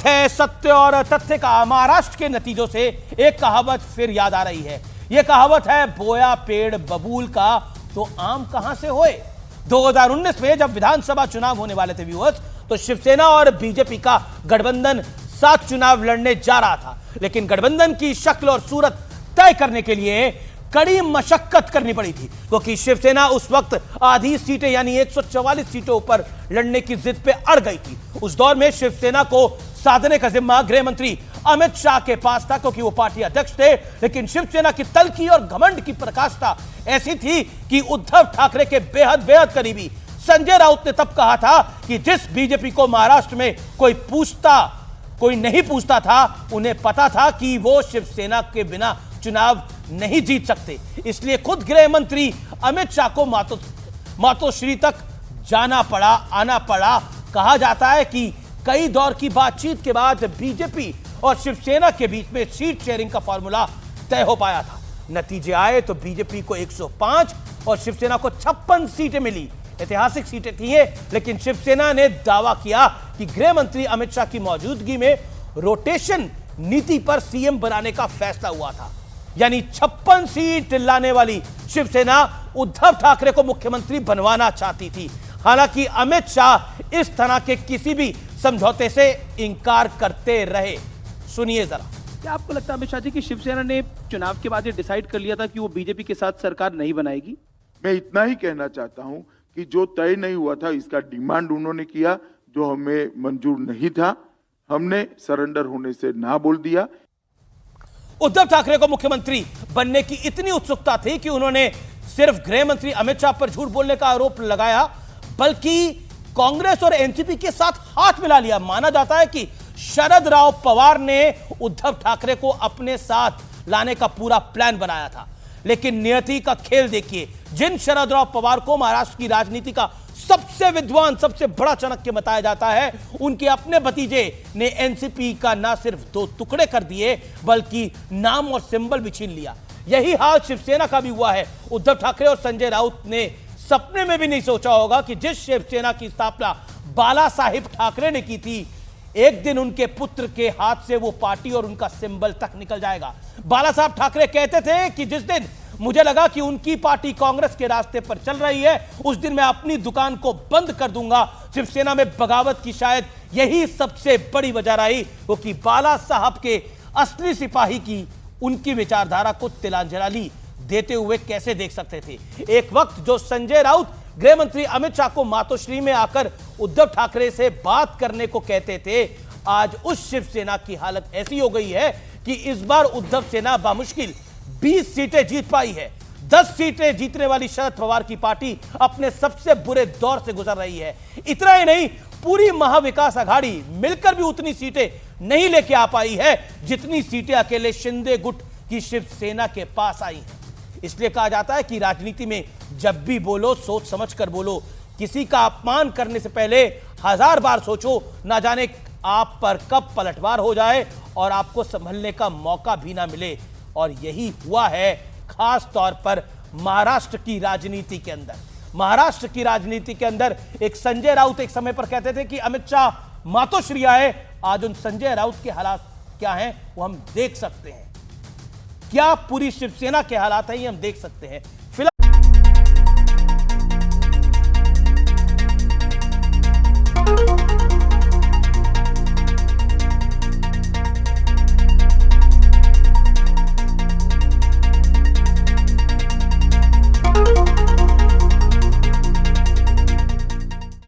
वक्त है सत्य और तथ्य का। महाराष्ट्र के नतीजों से एक कहावत फिर याद आ रही है। यह कहावत है, बोया पेड़ बबूल का तो आम कहां से होए। 2019 में जब विधानसभा चुनाव होने वाले थे व्यूअर्स, तो शिवसेना और बीजेपी का गठबंधन साथ चुनाव लड़ने जा रहा था, लेकिन गठबंधन की शक्ल और सूरत तय करने के लिए कड़ी मशक्कत करनी पड़ी थी, क्योंकि शिवसेना उस वक्त आधी सीटें यानी 144 सीटों पर लड़ने की जिद पे अड़ गई थी। उस दौर में शिवसेना को साधने का जिम्मा गृह मंत्री अमित शाह के पास था, क्योंकि वो पार्टी अध्यक्ष थे। लेकिन शिवसेना की तल्खी और घमंड की पराकाष्ठा ऐसी थी कि उद्धव ठाकरे के बेहद बेहद करीबी संजय राउत ने तब कहा था कि जिस बीजेपी को महाराष्ट्र में कोई नहीं पूछता था, उन्हें पता था कि वो शिवसेना के बिना चुनाव नहीं जीत सकते। इसलिए खुद गृह मंत्री अमित शाह को मातोश्री तक जाना पड़ा, आना पड़ा। कहा जाता है कि कई दौर की बातचीत के बाद बीजेपी और शिवसेना के बीच में सीट शेयरिंग का फॉर्मूला तय हो पाया था। नतीजे आए तो बीजेपी को 105 और शिवसेना को 56 सीटें मिली। ऐतिहासिक सीटें थी ये, लेकिन शिवसेना ने दावा किया कि गृह मंत्री अमित शाह की मौजूदगी में रोटेशन नीति पर सीएम बनाने का फैसला हुआ था। यानी 56 सीट लाने वाली शिवसेना उद्धव ठाकरे को मुख्यमंत्री बनवाना चाहती थी। हालांकि अमित शाह इस तरह के किसी भी समझौते से इंकार करते रहे। सुनिए जरा। क्या आपको लगता है अमित शाह जी की शिवसेना ने चुनाव के बाद ये डिसाइड कर लिया था कि वो बीजेपी के साथ सरकार नहीं बनाएगी? मैं इतना ही कहना चाहता हूं कि जो तय नहीं हुआ था, इसका डिमांड उन्होंने किया, जो हमें मंजूर नहीं था, हमने सरेंडर होने से ना बोल दिया। उद्धव ठाकरे को मुख्यमंत्री बनने की इतनी उत्सुकता थी कि उन्होंने सिर्फ गृह मंत्री अमित शाह पर झूठ बोलने का आरोप लगाया, बल्कि कांग्रेस और एनसीपी के साथ हाथ मिला लिया। माना जाता है कि शरद राव पवार ने उद्धव ठाकरे को अपने साथ लाने का पूरा प्लान बनाया था। लेकिन नियति का खेल देखिए, जिन शरद राव पवार को महाराष्ट्र की राजनीति का सबसे विद्वान, सबसे बड़ा चाणक्य बताया जाता है, उनके अपने भतीजे ने एनसीपी का ना सिर्फ 2 टुकड़े कर दिए, बल्कि नाम और सिंबल भी छीन लिया। यही हाल शिवसेना का भी हुआ है। उद्धव ठाकरे और संजय राउत ने सपने में भी नहीं सोचा होगा कि जिस शिवसेना की स्थापना बाला साहिब ठाकरे ने की थी, एक दिन उनके पुत्र के हाथ से वो पार्टी और उनका सिंबल तक निकल जाएगा। बाला साहब ठाकरे कहते थे कि जिस दिन मुझे लगा कि उनकी पार्टी कांग्रेस के रास्ते पर चल रही है, उस दिन मैं अपनी दुकान को बंद कर दूंगा। शिवसेना में बगावत की शायद यही सबसे बड़ी वजह रही, क्योंकि बाला साहब के असली सिपाही की उनकी विचारधारा को तिलांजलि देते हुए कैसे देख सकते थे। एक वक्त जो संजय राउत गृह मंत्री अमित शाह को मातोश्री में आकर उद्धव ठाकरे से बात करने को कहते थे, आज उस शिवसेना की हालत ऐसी हो गई है कि इस बार उद्धव सेना बामुश्किल 20 सीटें जीत पाई है। 10 सीटें जीतने वाली शरद पवार की पार्टी अपने सबसे बुरे दौर से गुजर रही है। इतना ही नहीं, पूरी महाविकास आघाड़ी मिलकर भी उतनी सीटें नहीं लेके आ पाई है जितनी सीटें अकेले शिंदे गुट की शिवसेना के पास आई हैं। इसलिए कहा जाता है कि राजनीति में जब भी बोलो, सोच समझ कर बोलो। किसी का अपमान करने से पहले 1000 बार सोचो, ना जाने आप पर कब पलटवार हो जाए और आपको संभलने का मौका भी ना मिले। और यही हुआ है खास तौर पर महाराष्ट्र की राजनीति के अंदर। महाराष्ट्र की राजनीति के अंदर एक संजय राउत एक समय पर कहते थे कि अमित शाह मातोश्री आए। आज उन संजय राउत के हालात क्या हैं वो हम देख सकते हैं। क्या पूरी शिवसेना के हालात हैं ये हम देख सकते हैं।